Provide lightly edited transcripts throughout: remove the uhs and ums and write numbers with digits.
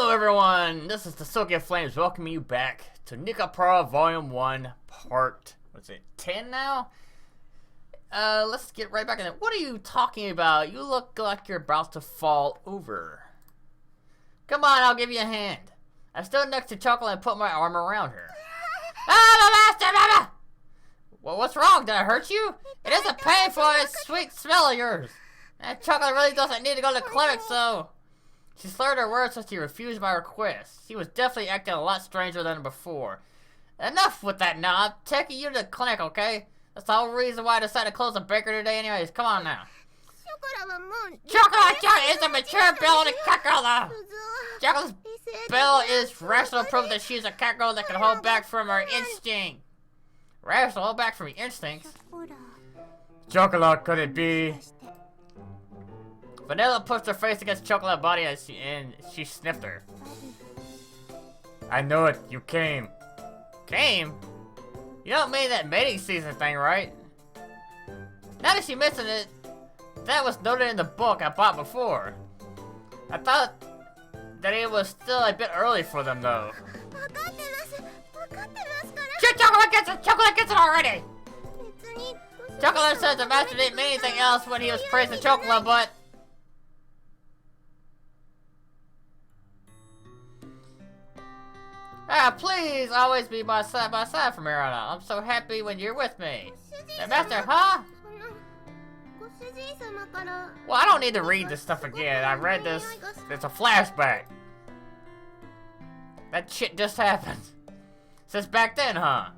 Hello everyone, this is the Silky Flames welcoming you back to NekoPara Volume 1 Part, 10 now? Let's get right back in it. What are you talking about? You look like you're about to fall over. Come on, I'll give you a hand. I stood next to Chocola and put my arm around her. Ah, my master, mama! Well, what's wrong? Did I hurt you? It isn't painful, it's sweet smell of yours. That Chocola really doesn't need to go to the clinic, so... She slurred her words as she refused my request. She was definitely acting a lot stranger than before. Enough with that now. I'm taking you to the clinic, okay? That's the whole reason why I decided to close the bakery today anyways. Come on now. Chocola is a mature built cat girl though. Chocola's bill is rational proof that she's a cat girl that can hold back from her instinct. Rational, hold back from your instincts? Chocola, could it be? Vanilla pushed her face against Chocola's body and she sniffed her. I know it, you came. Came? You don't mean that mating season thing, right? Now that she mentioned it, that was noted in the book I bought before. I thought that it was still a bit early for them though. Chocolate gets it! Chocolate gets it already! Chocolate says the master didn't mean anything else when he was praising Chocolate, but... please always be by side from here on out. I'm so happy when you're with me. The master, huh? Well, I don't need to read this stuff again. I read this. It's a flashback. That shit just happened. Since back then, huh?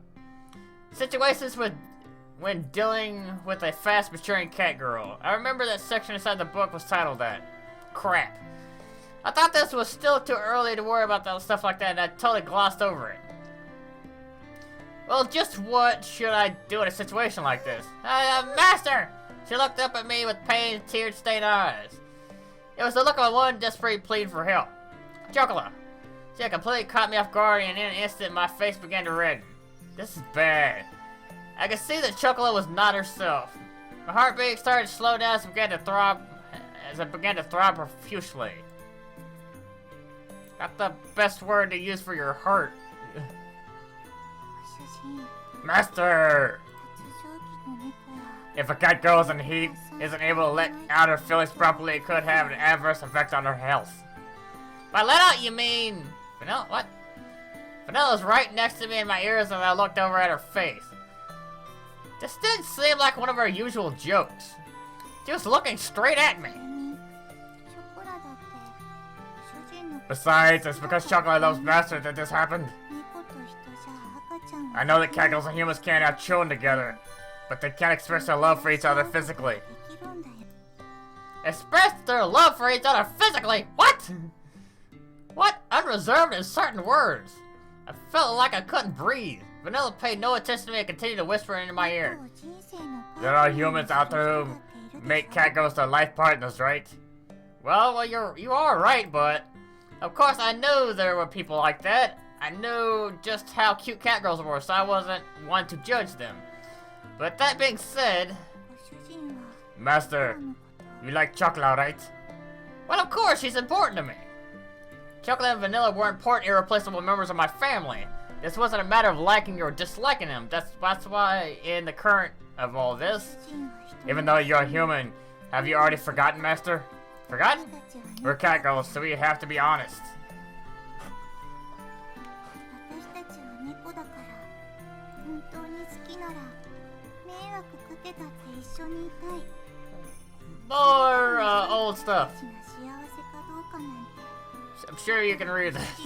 Situations when dealing with a fast maturing cat girl. I remember that section inside the book was titled that. Crap. I thought this was still too early to worry about that stuff like that, and I totally glossed over it. Well, just what should I do in a situation like this? Master! She looked up at me with pain and tear-stained eyes. It was the look of a woman desperately pleading for help. Chocola. She had completely caught me off guard, and in an instant, my face began to redden. This is bad. I could see that Chocola was not herself. My heartbeat started to slow down as it began to throb profusely. Not the best word to use for your heart. Master! If a cat girl is in heat, isn't able to let out her feelings properly, it could have an adverse effect on her health. By let out, you mean... Vanilla? What? Vanilla's right next to me in my ears and I looked over at her face. This didn't seem like one of her usual jokes. She was looking straight at me. Besides, it's because Chocolate loves Master that this happened. I know that cat girls and humans can't have children together, but they can express their love for each other physically. Express their love for each other physically? What? What unreserved and certain words? I felt like I couldn't breathe. Vanilla paid no attention to me and continued to whisper into my ear. There are humans out there who make cat girls their life partners, right? Well, you are right, but... Of course, I knew there were people like that. I knew just how cute cat girls were, so I wasn't one to judge them. But that being said... Master, you like Chocola, right? Well, of course, she's important to me. Chocola and Vanilla were important, irreplaceable members of my family. This wasn't a matter of liking or disliking them. That's why, in the current of all this, even though you're human, have you already forgotten, Master? Forgotten? We're cat girls, so we have to be honest. More old stuff. I'm sure you can read this.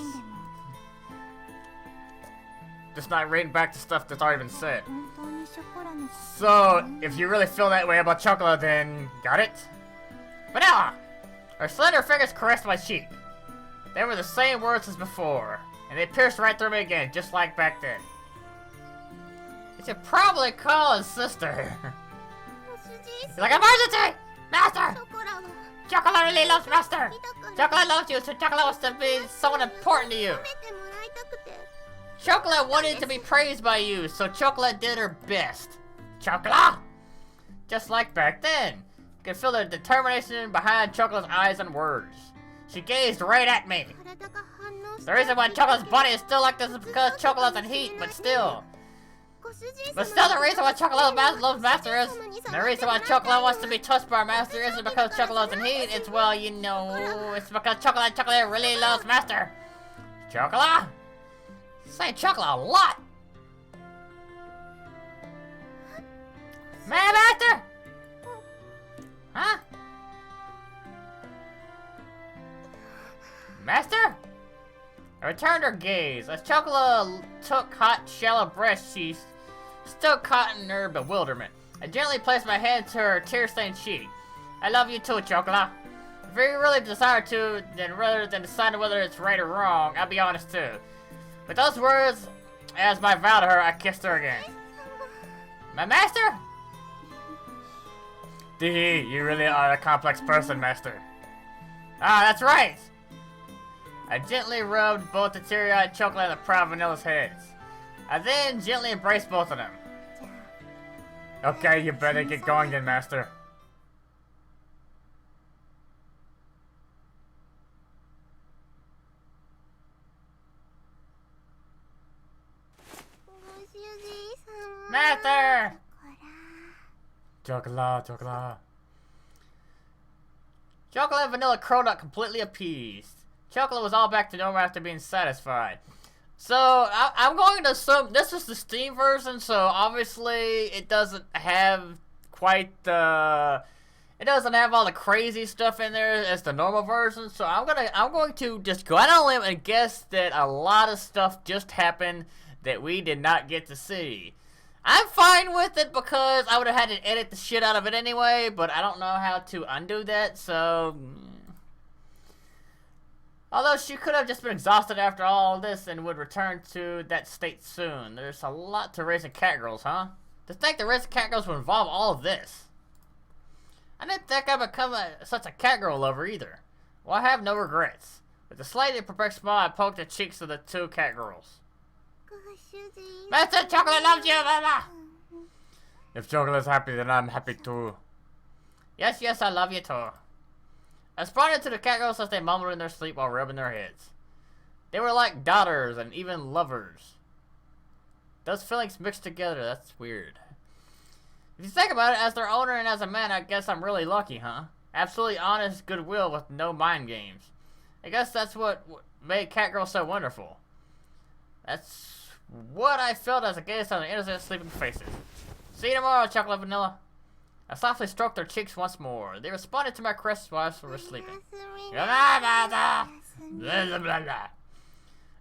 Just not reading back to stuff that's already been said. So, if you really feel that way about Chocola, then got it? Vanilla! Her slender fingers caressed my cheek. They were the same words as before, and they pierced right through me again, just like back then. You should probably call his sister. He's like, emergency! Master! Chocola really loves Master! Chocola loves you, so Chocola wants to be someone important to you. Chocola wanted to be praised by you, so Chocola did her best. Chocola! Just like back then. You could feel the determination behind Chocola's eyes and words. She gazed right at me. The reason why Chocola's body is still like this is because Chocola's in heat, but still. But still, the reason why Chocola loves Master is, the reason why Chocola wants to be touched by Master isn't because Chocola's in heat, it's, well, you know, it's because Chocolate really loves Master. Chocola? Say Chocola a lot. Man, Master? Huh? Master? I returned her gaze. As Chocola took hot, shallow breaths, she still caught in her bewilderment. I gently placed my hand to her tear-stained cheek. I love you too, Chocola. If you really desire to, then rather than deciding whether it's right or wrong, I'll be honest too. With those words, as my vow to her, I kissed her again. My master? Dee, you really are a complex person, Master. Ah, that's right! I gently rubbed both the teary-eyed Chocolate and the proud Vanilla's heads. I then gently embraced both of them. Okay, you better get going then, Master. Master! Chocolate. Chocolate and Vanilla curled up completely appeased. Chocolate was all back to normal after being satisfied. So, I'm going to assume this is the Steam version, so obviously it doesn't have quite the... It doesn't have all the crazy stuff in there as the normal version, so I'm going to just go out on a limb and guess that a lot of stuff just happened that we did not get to see. I'm fine with it because I would have had to edit the shit out of it anyway, but I don't know how to undo that, so... Although she could have just been exhausted after all this and would return to that state soon. There's a lot to raising cat girls, huh? To think that raising cat girls would involve all of this. I didn't think I'd become such a cat girl lover either. Well, I have no regrets. With a slightly perplexed smile, I poked the cheeks of the two cat girls. Master, Chocolate loves you! Blah, blah. If Chocolate's happy, then I'm happy too. Yes, I love you too. I responded to the cat girls as they mumbled in their sleep while rubbing their heads. They were like daughters and even lovers. Those feelings mixed together, that's weird. If you think about it, as their owner and as a man, I guess I'm really lucky, huh? Absolutely honest goodwill with no mind games. I guess that's what made cat girls so wonderful. That's what I felt as I gazed on the innocent sleeping faces. See you tomorrow, Chocolate Vanilla. I softly stroked their cheeks once more. They responded to my caresses while they were sleeping.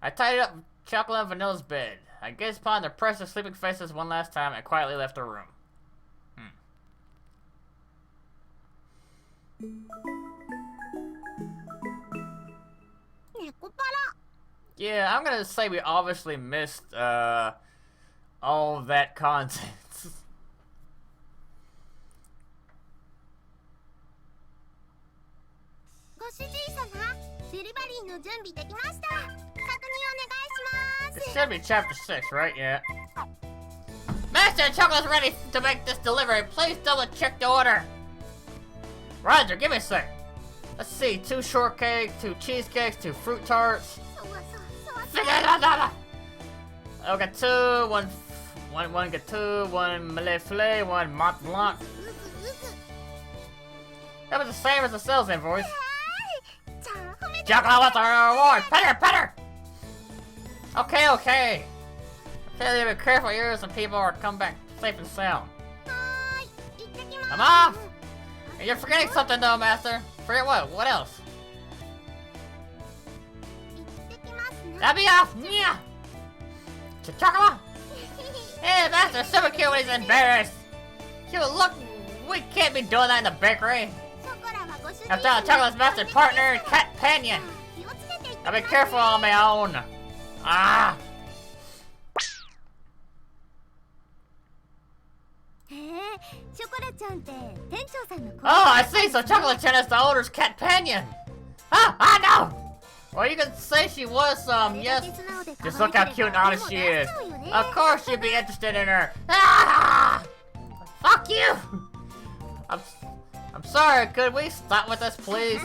I tidied up Chocolate and Vanilla's bed. I gazed upon their precious sleeping faces one last time and quietly left the room. Yeah, I'm gonna say we obviously missed all of that content. This should be chapter 6, right? Yeah. Master, Chocolate's ready to make this delivery. Please double check the order. Roger, give me a sec. Let's see, 2 shortcakes, 2 cheesecakes, 2 fruit tarts. I got 2, one gâteau, 1 Malais, 1 Mont Blanc. That was the same as the sales invoice. Chocolate wants our reward! Pet her! Okay. Okay, be careful, ears and people are come back safe and sound. I'm off! And you're forgetting something though, Master. Forget what? What else? I'll be off! Yeah! Chocola! Hey, Master, super cute when he's embarrassed! Cute, look! We can't be doing that in the bakery! After all, Chocolate's master partner, cat companion! I'll be careful on my own! Ah! Oh, I see, so Chocolate-chan is the owner's cat companion! Ah, no! Well, you can say she was yes. Just look how cute and honest she is. Of course you'd be interested in her. Ah! Fuck you! I'm sorry, could we stop with this, please?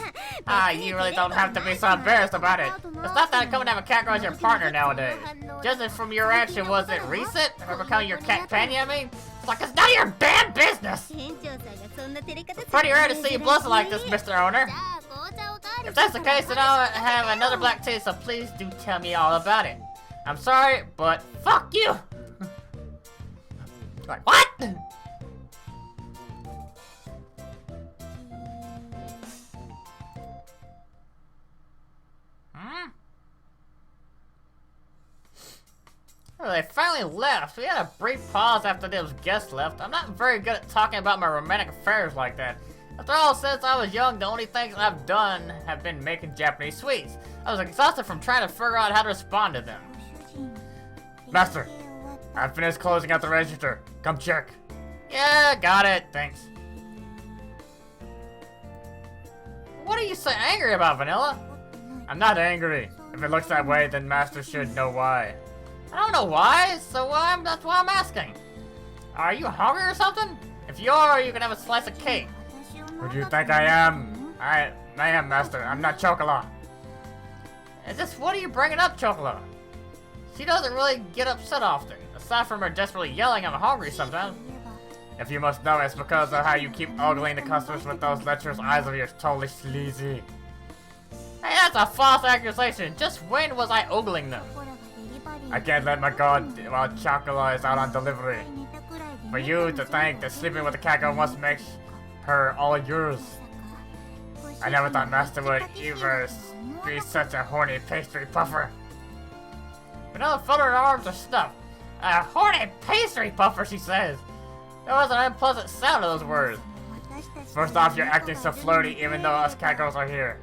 You really don't have to be so embarrassed about it. It's not that coming to have a cat girl as your partner nowadays. Judging from your reaction, was it recent? Or becoming your cat companion, I mean? It's like it's none of your damn business! It's pretty rare to see you blushing like this, Mr. Owner. If that's the case, then I'll have another black tea, so please do tell me all about it. I'm sorry, but fuck you! Like, what? Well, they finally left. We had a brief pause after those guests left. I'm not very good at talking about my romantic affairs like that. After all, since I was young, the only things I've done have been making Japanese sweets. I was exhausted from trying to figure out how to respond to them. Master, I finished closing out the register. Come check. Yeah, got it. Thanks. What are you so angry about, Vanilla? I'm not angry. If it looks that way, then Master should know why. I don't know why, so that's why I'm asking. Are you hungry or something? If you are, you can have a slice of cake. Who do you think I am? I am, Master. I'm not Chocola. What are you bringing up, Chocola? She doesn't really get upset often. Aside from her desperately yelling, I'm hungry sometimes. If you must know, it's because of how you keep ogling the customers with those lecherous eyes of yours. Totally sleazy. Hey, that's a false accusation. Just when was I ogling them? I can't let my guard while Chocola is out on delivery. For you to think that sleeping with a cat girl must make her all yours. I never thought Master would ever be such a horny pastry puffer. Vanilla felt her arms are stuffed. A horny pastry puffer, she says. There was an unpleasant sound to those words. First off, you're acting so flirty even though us cat girls are here.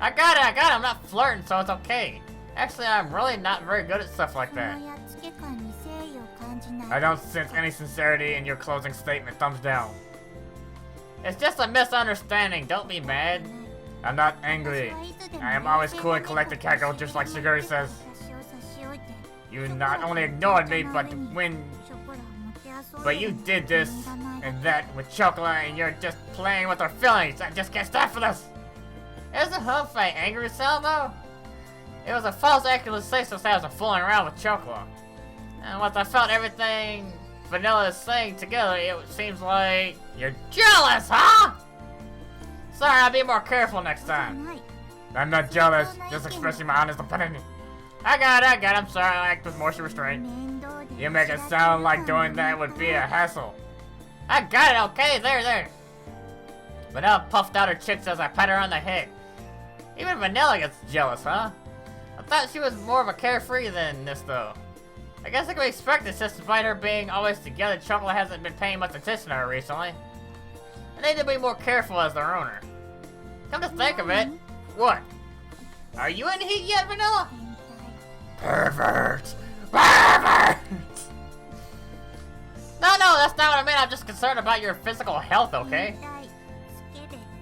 I got it, I'm not flirting, so it's okay. Actually, I'm really not very good at stuff like that. I don't sense any sincerity in your closing statement. Thumbs down. It's just a misunderstanding. Don't be mad. I'm not angry. I am always cool and collected, cat girl, just like Shiguri says. You not only ignored me, but you did this and that with Chocola, and you're just playing with her feelings. I just can't stand for this. Isn't Humphrey angry sound though? It was a false accusation to say I was fooling around with Chocola. And once I felt everything Vanilla is saying together, it seems like you're jealous, huh? Sorry, I'll be more careful next time. I'm not jealous, just expressing my honest opinion. I got it, I'm sorry, I act with more restraint. You make it sound like doing that would be a hassle. I got it, okay, there. Vanilla puffed out her cheeks as I pat her on the head. Even Vanilla gets jealous, huh? I thought she was more of a carefree than this, though. I guess I could expect this, just despite her being always together, Chocola hasn't been paying much attention to her recently. I need to be more careful as their owner. Come to think of it, what? Are you in heat yet, Vanilla? Pervert! Pervert! No, that's not what I meant. I'm just concerned about your physical health, okay?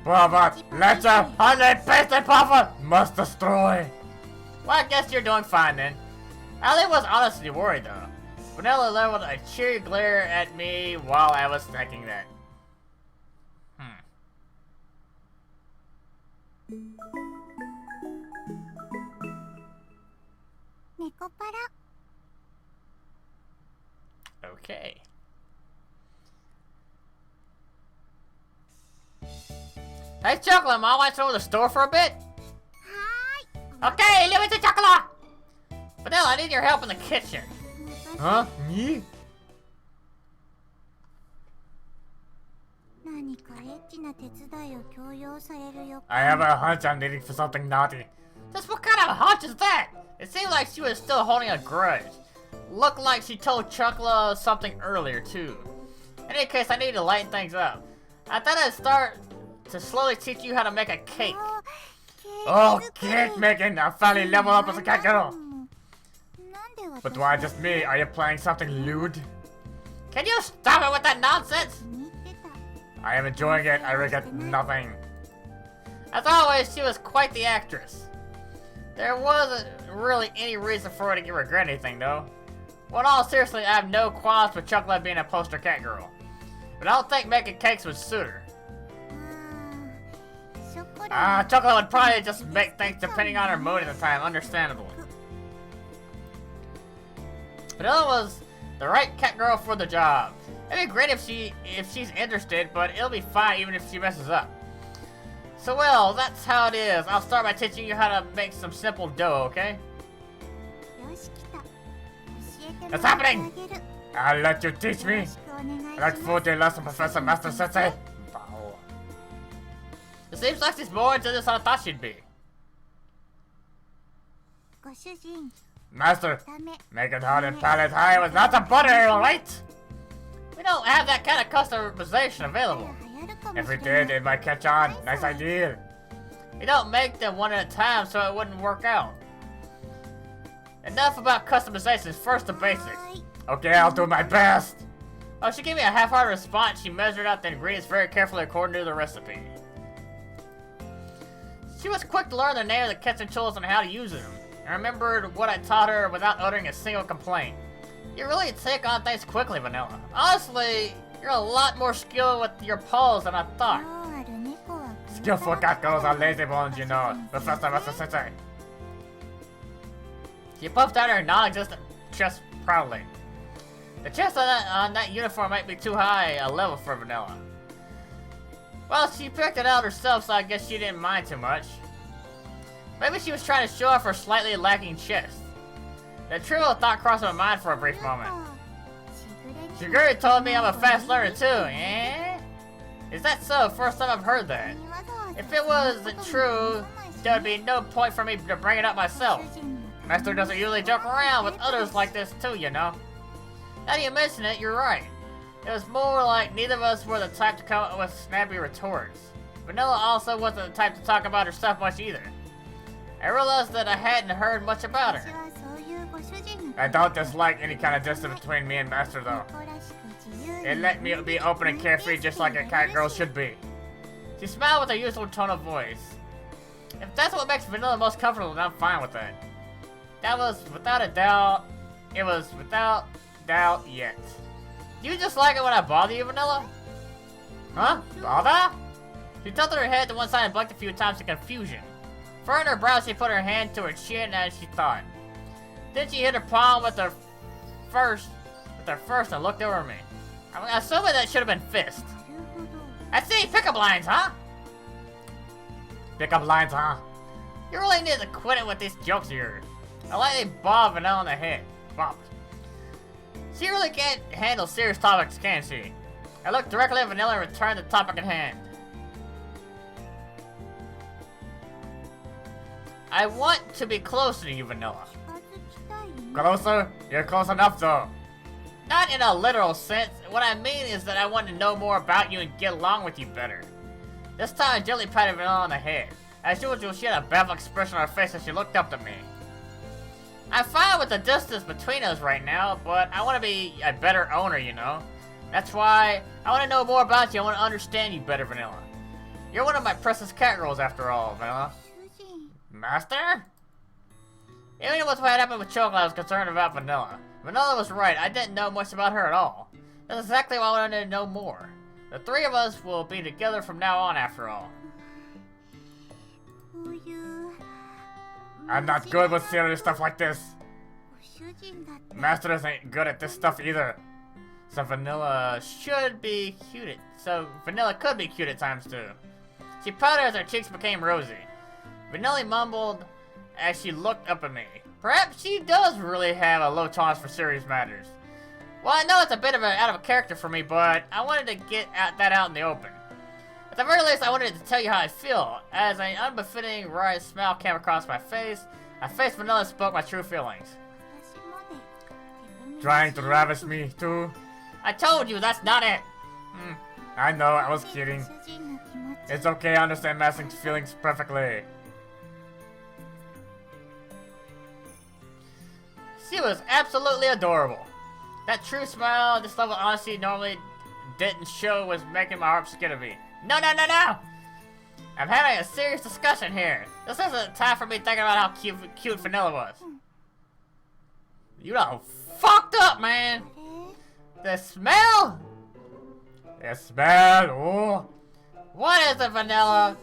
But Lecher, honey, pastry puffer, must destroy. Well, I guess you're doing fine then. Ali was honestly worried though. Vanilla leveled a cheery glare at me while I was thinking that. NekoPara. Okay. Hey, Chocola, Mom, want to go to the store for a bit? Okay, leave it to Chocola! Vanilla, I need your help in the kitchen. Huh? Me? I have a hunch I'm needing for something naughty. Just what kind of hunch is that? It seemed like she was still holding a grudge. Looked like she told Chocola something earlier, too. In any case, I need to lighten things up. I thought I'd start to slowly teach you how to make a cake. Oh, cake making! I finally level up as a cat girl! But why just me? Are you playing something lewd? Can you stop it with that nonsense? I am enjoying it. I regret nothing. As always, she was quite the actress. There wasn't really any reason for her to regret anything, though. Well, in all seriously, I have no qualms with Chocola being a poster cat girl. But I don't think making cakes would suit her. Chocola would probably just make things depending on her mood at the time, understandable. Vanilla was the right cat girl for the job. It'd be great if she's interested, but it'll be fine even if she messes up. So well, that's how it is. I'll start by teaching you how to make some simple dough, okay? What's happening? I'll let you teach me. Like food day lesson, Professor Master Sensei. It seems like she's more into this than I thought she'd be. Master, make it hard and palate high with lots of butter, alright? We don't have that kind of customization available. If we did, it might catch on. Nice idea. We don't make them one at a time, so it wouldn't work out. Enough about customizations, first the basics. Okay, I'll do my best. Oh, she gave me a half-hearted response. She measured out the ingredients very carefully according to the recipe. She was quick to learn the name of the kitchen tools and how to use them. I remembered what I taught her without uttering a single complaint. You really take on things quickly, Vanilla. Honestly, you're a lot more skilled with your paws than I thought. Skillful cat girls are lazy bones, you know. Professor Master Sensei. She puffed out her non-existent chest proudly. The chest on that uniform might be too high a level for Vanilla. Well, she picked it out herself, so I guess she didn't mind too much. Maybe she was trying to show off her slightly lacking chest. The trivial thought crossed my mind for a brief moment. Shiguri told me I'm a fast learner too, eh? Is that so? First time I've heard that. If it wasn't true, there would be no point for me to bring it up myself. Master doesn't usually joke around with others like this too, you know. Now you mention it, you're right. It was more like neither of us were the type to come up with snappy retorts. Vanilla also wasn't the type to talk about herself much either. I realized that I hadn't heard much about her. I don't dislike any kind of distance between me and Master though. It let me be open and carefree just like a cat girl should be. She smiled with her usual tone of voice. If that's what makes Vanilla most comfortable, then I'm fine with that. That was without a doubt. It was without doubt yet. Do you just like it when I bother you, Vanilla? Huh? Bother? She tilted her head to one side and blinked a few times in confusion. Furrowing her brow, she put her hand to her chin as she thought. Then she hit her palm with her first and looked over at me. I'm assuming that should have been fist. I see, pickup lines, huh? Pickup lines, huh? You really need to quit it with these jokes of yours. I lightly bobbed Vanilla on the head. Bopped. She really can't handle serious topics, can she? I looked directly at Vanilla and returned the topic at hand. I want to be closer to you, Vanilla. Closer? You're close enough, though. Not in a literal sense. What I mean is that I want to know more about you and get along with you better. This time I gently patted Vanilla on the head. As usual, she had a baffled expression on her face as she looked up at me. I'm fine with the distance between us right now, but I want to be a better owner, you know? That's why I want to know more about you. I want to understand you better, Vanilla. You're one of my precious cat girls, after all, Vanilla. Master? Even with what had happened with Chocola, I was concerned about Vanilla. Vanilla was right. I didn't know much about her at all. That's exactly why I wanted to know more. The three of us will be together from now on, after all. I'm not good with serious stuff like this. Master isn't good at this stuff either. So Vanilla could be cute at times too. She pouted as her cheeks became rosy. Vanilla mumbled as she looked up at me. Perhaps she does really have a low tolerance for serious matters. Well, I know it's a bit of out of character for me, but I wanted to get that out in the open. At the very least, I wanted to tell you how I feel. As an unbefitting wry smile came across my face, I faced Vanilla and spoke my true feelings. Trying to ravish me, too? I told you, that's not it! I know, I was kidding. It's okay, I understand Master's feelings perfectly. She was absolutely adorable. That true smile, this level of honesty normally didn't show was making my heart skip a beat. No! I'm having a serious discussion here. This isn't time for me thinking about how cute Vanilla was. You done fucked up, man. The smell? The smell, oh. What is it, Vanilla?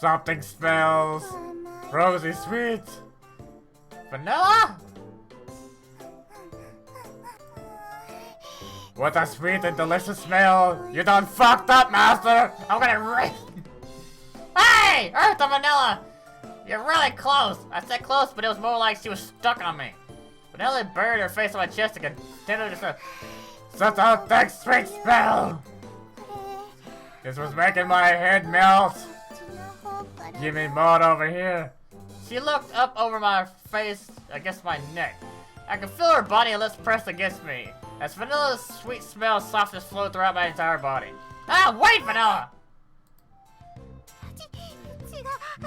Something smells rosy sweet. Vanilla? What a sweet and delicious smell. You done fucked up, Master. I'm gonna rape. Hey! Earth and Vanilla! You're really close. I said close, but it was more like she was stuck on me. Vanilla buried her face on my chest and continued to say, such a thick, sweet smell. This was making my head melt. Give me more over here. She looked up over my face, against my neck. I could feel her body and lips pressed against me. As Vanilla's sweet smell softness flowed throughout my entire body. Ah, wait, Vanilla!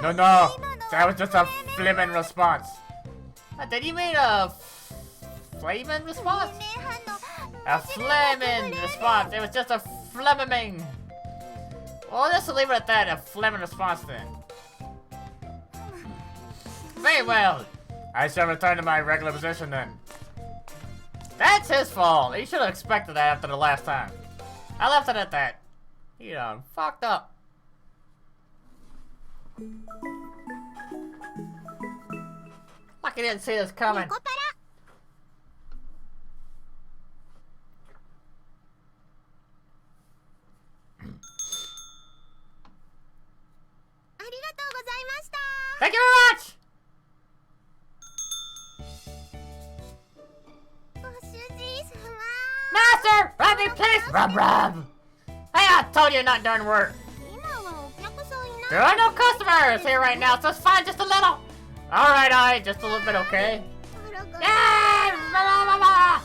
No, that was just a flaming response. Did you mean a flaming response? A flaming response. It was just a flaming. Well, let's leave it at that. A flaming response then. Very well. I shall return to my regular position then. That's his fault. He should have expected that after the last time. I left it at that. He done fucked up. Like he didn't see this coming. Thank you very much! Master! Rub me, please! Rub! Hey, I told you not during work! There are no customers here right now, so it's fine, just a little! Alright, just a little bit, okay? Yeah!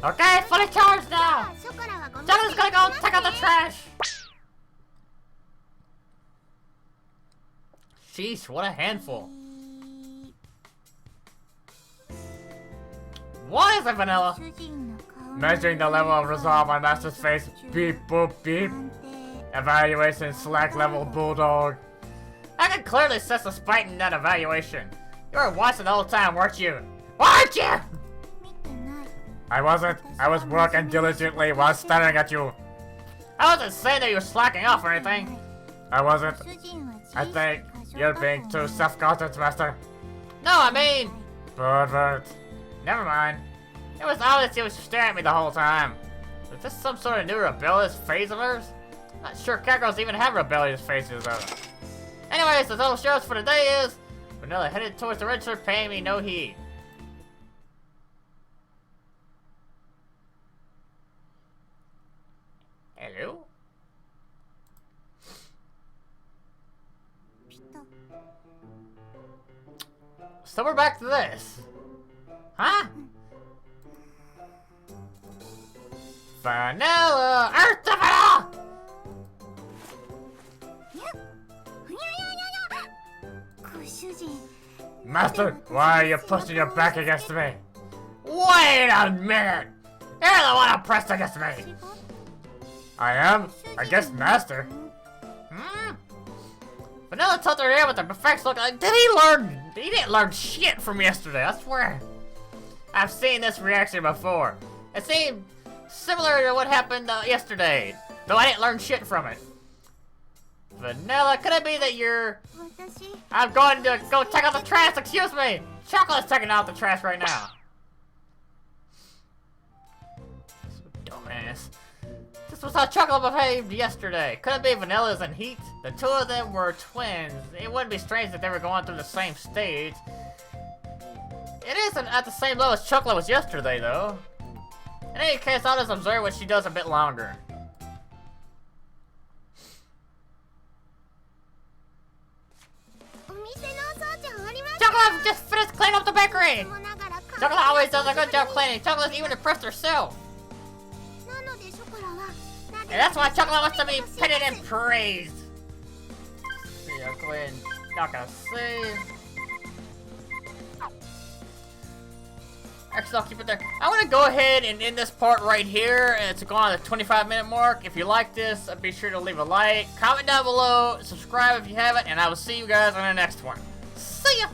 Okay, fully charged now! Chocola's gonna go take out the trash! Sheesh, what a handful. What is it, Vanilla? Measuring the level of resolve on Master's face. Beep, boop, beep. Evaluation, slack level, bulldog. I can clearly sense the spite in that evaluation. You were watching the whole time, weren't you? Weren't you? I wasn't. I was working diligently while staring at you. I wasn't saying that you were slacking off or anything. I wasn't. I think you're being too self-conscious, Master. No, I mean... Pervert. Never mind. It was obvious he was staring at me the whole time. Is this some sort of new rebellious phase of hers? Not sure Kakarot's even have rebellious phases though. Anyways, the total shows for the day is... Vanilla headed towards the register, paying me no heed. Hello? So we're back to this. Huh? Vanilla! Earth to Vanilla! Master, why are you pushing your back against me? Wait a minute! You're the one who pressed against me! I am? I guess Master. Hmm? Vanilla tilted her ear with a perfect look like, did he learn? He didn't learn shit from yesterday, I swear. I've seen this reaction before. It seemed similar to what happened yesterday, though I didn't learn shit from it. Vanilla, could it be that you're... I'm going to go take out the trash, excuse me! Chocola's taking out the trash right now. So dumbass. This was how Chocola behaved yesterday. Could it be Vanilla's and Heat? The two of them were twins. It wouldn't be strange that they were going through the same stage. It isn't at the same level as Chocola was yesterday, though. In any case, I'll just observe what she does a bit longer. Chocola just finished cleaning up the bakery! Chocola always does a good job cleaning. Chocola's even impressed herself. And that's why Chocola wants to be petted and praised. See, I'll go ahead and not gonna save. Actually, I'll keep it there. I'm gonna go ahead and end this part right here, and it's going on the 25-minute mark. If you like this, be sure to leave a like, comment down below, subscribe if you haven't, and I will see you guys on the next one. See ya!